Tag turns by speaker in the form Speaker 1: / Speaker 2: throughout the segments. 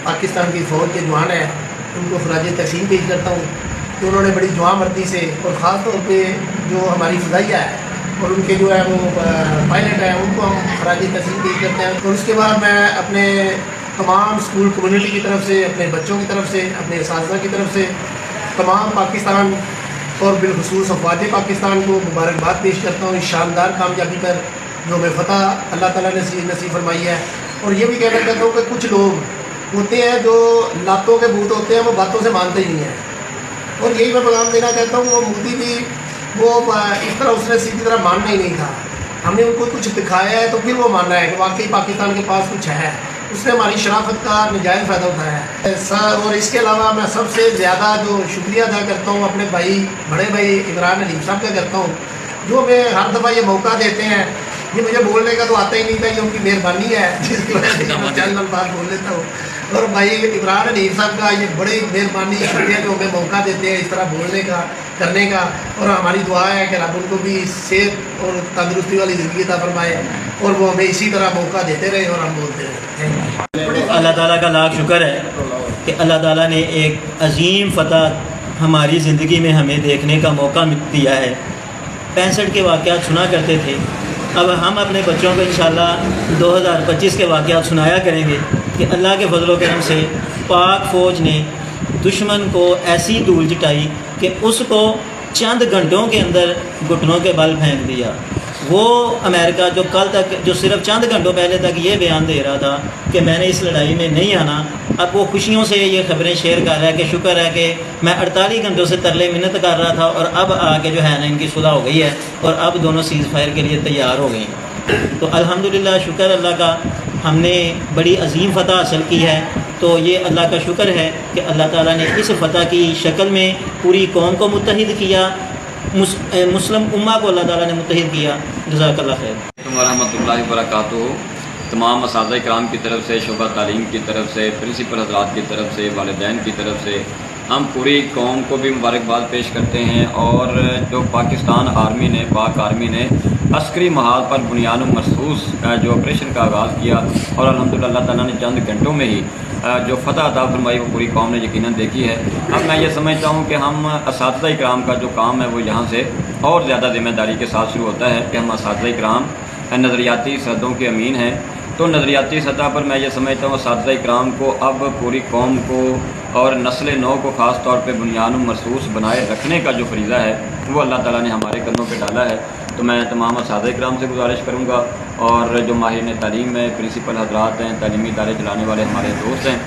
Speaker 1: پاکستان کی فوج کے جوان ہیں ان کو خراج تحسین پیش کرتا ہوں کہ انہوں نے بڑی جواں مردی سے اور خاص طور پہ جو ہماری فضائیہ ہے اور ان کے جو ہے وہ پائلٹ ہیں ان کو ہم خراج تحسین پیش کرتے ہیں. اور اس کے بعد میں اپنے تمام اسکول کمیونٹی کی طرف سے، اپنے بچوں کی طرف سے، اپنے اساتذہ کی طرف سے تمام پاکستان اور بالخصوص افواج پاکستان کو مبارکباد پیش کرتا ہوں اس شاندار کامیابی پر جو ہمیں فتح اللہ تعالیٰ نے نصیب فرمائی ہے. اور یہ بھی کہنا چاہتا ہوں کہ کچھ لوگ ہوتے ہیں جو لاتوں کے بھوت ہوتے ہیں، وہ باتوں سے مانتے ہی نہیں ہیں. اور یہی میں پیغام دینا چاہتا ہوں، وہ مودی بھی وہ اس طرح اس نے سیدھی طرح ماننا ہی نہیں تھا. ہم نے ان کو کچھ دکھایا ہے تو پھر وہ ماننا ہے کہ واقعی پاکستان کے پاس کچھ ہے. اس نے ہماری شرافت کا ناجائز فائدہ اٹھایا ہے. اور اس کے علاوہ میں سب سے زیادہ جو شکریہ ادا کرتا ہوں اپنے بھائی، بڑے بھائی عمران حلیم صاحب کا کرتا ہوں، جو ہمیں ہر دفعہ یہ موقع دیتے ہیں. یہ مجھے بولنے کا تو آتا ہی نہیں تھا، یہ ان کی مہربانی ہے جس کی وجہ سے میں چند الفاظ بول لیتا ہوں. اور بھائی عمران حلیم صاحب کا یہ بڑی مہربانی شکریہ جو ہمیں موقع دیتے ہیں اس طرح بولنے کا، کرنے کا. اور ہماری دعا ہے کہ رب ان کو بھی صحت اور تندرستی والی زندگی عطا فرمائے اور وہ ہمیں اسی طرح موقع دیتے رہے اور ہم بولتے رہے.
Speaker 2: اللہ تعالیٰ کا لاکھ شکر ہے کہ اللہ تعالیٰ نے ایک عظیم فتح ہماری زندگی میں ہمیں دیکھنے کا موقع دیا ہے. 65 کے واقعات سنا کرتے تھے، اب ہم اپنے بچوں کو انشاءاللہ 2025 کے واقعات سنایا کریں گے کہ اللہ کے فضل و کرم سے پاک فوج نے دشمن کو ایسی دھول جٹائی کہ اس کو چند گھنٹوں کے اندر گھٹنوں کے بل پھینک دیا. وہ امریکہ جو کل تک، جو صرف چند گھنٹوں پہلے تک یہ بیان دے رہا تھا کہ میں نے اس لڑائی میں نہیں آنا، اب وہ خوشیوں سے یہ خبریں شیئر کر رہا ہے کہ شکر ہے کہ میں 48 گھنٹوں سے ترلے منت کر رہا تھا اور اب آ کے جو ہے نا ان کی صلح ہو گئی ہے اور اب دونوں سیز فائر کے لیے تیار ہو گئی ہیں. تو الحمدللہ شکر اللہ کا، ہم نے بڑی عظیم فتح حاصل کی ہے. تو یہ اللہ کا شکر ہے کہ اللہ تعالیٰ نے اس فتح کی شکل میں پوری قوم کو متحد کیا، مسلم امہ کو اللہ تعالیٰ نے متحد کیا. جزاک اللہ خیر.
Speaker 3: ورحمۃ اللہ وبرکاتہ. تمام اساتذہ کرام کی طرف سے، شعبہ تعلیم کی طرف سے، پرنسپل حضرات کی طرف سے، والدین کی طرف سے ہم پوری قوم کو بھی مبارکباد پیش کرتے ہیں. اور جو پاکستان آرمی نے، پاک آرمی نے عسکری محاذ پر بنیاد مرصوص جو آپریشن کا آغاز کیا اور الحمدللہ اللہ تعالیٰ نے چند گھنٹوں میں ہی جو فتح عطا فرمائی وہ پوری قوم نے یقیناً دیکھی ہے. اب میں یہ سمجھتا ہوں کہ ہم اساتذہ کرام کا جو کام ہے وہ یہاں سے اور زیادہ ذمہ داری کے ساتھ شروع ہوتا ہے کہ ہم اساتذہ کرام نظریاتی سطحوں کے امین ہیں. تو نظریاتی سطح پر میں یہ سمجھتا ہوں اساتذہ کرام کو اب پوری قوم کو اور نسل نو کو خاص طور پہ بنیاد مرصوص بنائے رکھنے کا جو فریضہ ہے وہ اللہ تعالیٰ نے ہمارے کندھوں پہ ڈالا ہے. تو میں تمام اساتذہ کرام سے گزارش کروں گا اور جو ماہرین تعلیم ہے، پرنسپل حضرات ہیں، تعلیمی ادارے چلانے والے ہمارے دوست ہیں،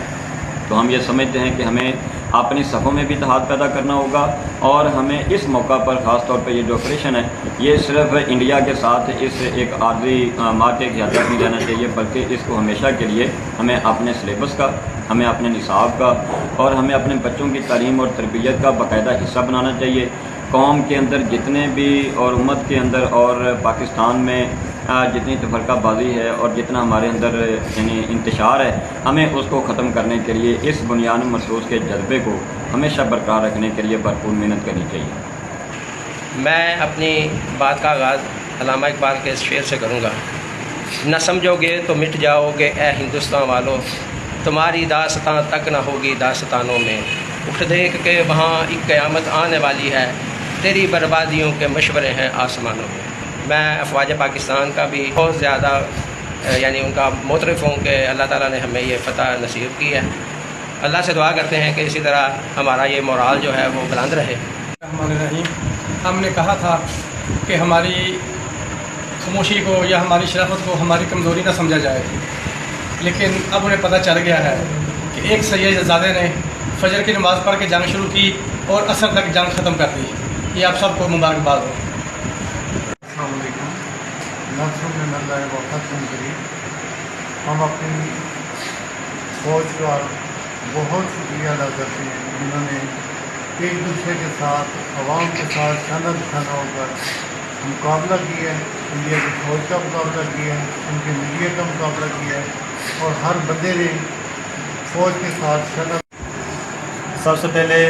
Speaker 3: تو ہم یہ سمجھتے ہیں کہ ہمیں اپنی صفوں میں بھی اتحاد پیدا کرنا ہوگا. اور ہمیں اس موقع پر خاص طور پہ یہ جو آپریشن ہے یہ صرف انڈیا کے ساتھ اس ایک عارضی مارکے کی حد تک نہیں رہنا چاہیے، بلکہ اس کو ہمیشہ کے لیے ہمیں اپنے سلیبس کا، ہمیں اپنے نصاب کا اور ہمیں اپنے بچوں کی تعلیم اور تربیت کا باقاعدہ حصہ بنانا چاہیے. قوم کے اندر جتنے بھی اور امت کے اندر اور پاکستان میں جتنی تفرقہ بازی ہے اور جتنا ہمارے اندر یعنی انتشار ہے، ہمیں اس کو ختم کرنے کے لیے اس بنیاد مرصوص کے جذبے کو ہمیشہ برقرار رکھنے کے لیے بھرپور محنت کرنی چاہیے.
Speaker 4: میں اپنی بات کا آغاز علامہ اقبال کے اس شعر سے کروں گا. نہ سمجھو گے تو مٹ جاؤ گے اے ہندوستان والو، تمہاری داستان تک نہ ہوگی داستانوں میں. اٹھ دیکھ کے وہاں ایک قیامت آنے والی ہے، تیری بربادیوں کے مشورے ہیں آسمانوں میں. میں افواج پاکستان کا بھی بہت زیادہ یعنی ان کا معترف ہوں کہ اللہ تعالیٰ نے ہمیں یہ فتح نصیب کی ہے. اللہ سے دعا کرتے ہیں کہ اسی طرح ہمارا یہ مورال جو ہے وہ بلند رہے.
Speaker 5: الرحمن الرحیم. ہم نے کہا تھا کہ ہماری خاموشی کو یا ہماری شرافت کو ہماری کمزوری نہ سمجھا جائے، لیکن اب انہیں پتہ چل گیا ہے کہ ایک سید زادے نے فجر کی نماز پڑھ کے جنگ شروع کی اور عصر تک جنگ ختم کر دی. یہ آپ سب کو مبارکباد ہو.
Speaker 6: السلام علیکم. ہم اپنی فوج کا بہت شکریہ ادا کرتے ہیں جنہوں نے ایک دوسرے کے ساتھ، عوام کے ساتھ شانہ بشانہ ہو کر مقابلہ کیا ہے. انڈیا کی فوج کا مقابلہ کیا ہے، ان کے میڈیا کا مقابلہ کیا ہے اور ہر بندے نے فوج کے ساتھ شانہ.
Speaker 7: سب سے پہلے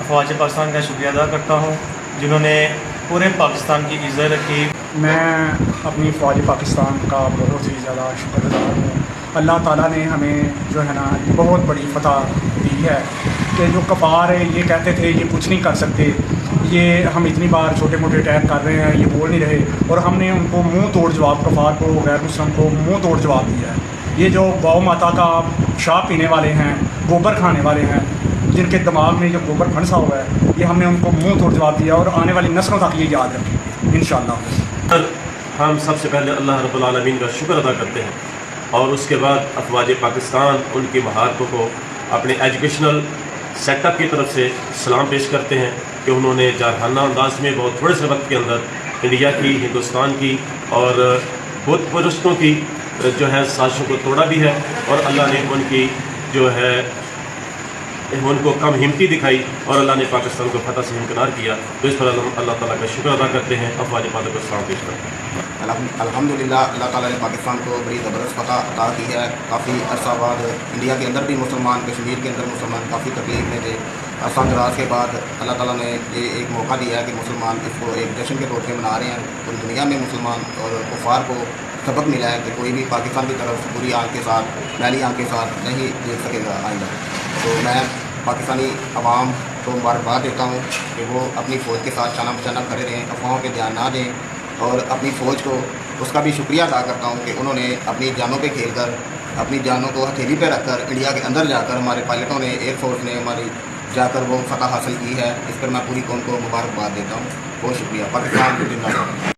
Speaker 7: افواج پاکستان کا شکریہ ادا کرتا ہوں جنہوں نے پورے پاکستان کی عزت رکھی.
Speaker 8: میں اپنی فوج پاکستان کا بہت ہی زیادہ شکر گزار ہوں اللہ تعالیٰ نے ہمیں جو ہے نا بہت بڑی فتح دی ہے کہ جو کفار یہ کہتے تھے یہ کچھ نہیں کر سکتے، یہ ہم اتنی بار چھوٹے موٹے اٹیک کر رہے ہیں، یہ بول نہیں رہے، اور ہم نے ان کو منہ توڑ جواب، کفار کو، غیر مسلم کو منہ توڑ جواب دیا ہے۔ یہ جو گاؤ ماتا کا شراب پینے والے ہیں، گوبر کھانے والے ہیں، جن کے دماغ میں یہ گوبر پھنسا ہوا ہے، یہ ہم نے ان کو منہ توڑ جواب دیا، اور آنے والی نسلوں تک یہ یاد رکھیں انشاءاللہ۔
Speaker 9: ہم سب سے پہلے اللہ رب العالمین کا شکر ادا کرتے ہیں، اور اس کے بعد افواج پاکستان ان کی مہارتوں کو اپنے ایجوکیشنل سیٹ اپ کی طرف سے سلام پیش کرتے ہیں کہ انہوں نے جارحانہ انداز میں بہت تھوڑے سے وقت کے اندر انڈیا کی، ہندوستان کی اور بت پرستوں کی جو ہے سازشوں کو توڑا بھی ہے، اور اللہ نے ان کی جو ہے ان کو کم ہمتی دکھائی، اور اللہ نے پاکستان کو فتح سے ہمکنار کیا۔ تو اس پر اللہ تعالیٰ کا شکر ادا کرتے ہیں، افواج پاک کو سلام پیش کرتے ہیں۔
Speaker 10: الحمدللہ اللہ تعالیٰ نے پاکستان کو بڑی زبردست فتح عطا کی ہے۔ کافی عرصہ بعد انڈیا کے اندر بھی مسلمان، کشمیر کے اندر مسلمان کافی تکلیف میں تھے۔ عرصہ دراز کے بعد اللہ تعالیٰ نے یہ ایک موقع دیا ہے کہ مسلمان اس کو ایک جشن کے طور پہ منا رہے ہیں۔ پوری دنیا میں مسلمان اور کفار کو سبق ملا ہے کہ کوئی بھی پاکستان کی طرف بری آنکھ کے ساتھ، میلی آنکھ کے ساتھ نہیں دیکھ سکے گا آئندہ۔ تو میں پاکستانی عوام کو مبارکباد دیتا ہوں کہ وہ اپنی فوج کے ساتھ شانہ بشانہ کھڑے رہیں، افواہوں پہ دھیان نہ دیں، اور اپنی فوج کو اس کا بھی شکریہ ادا کرتا ہوں کہ انہوں نے اپنی جانوں پہ کھیل کر، اپنی جانوں کو ہتھیلی پہ رکھ کر انڈیا کے اندر جا کر ہمارے پائلٹوں نے، ایئر فورس نے ہماری جا کر وہ فتح حاصل کی ہے۔ اس پر میں پوری قوم کو مبارکباد دیتا ہوں۔ بہت شکریہ۔ پاکستان زندہ باد۔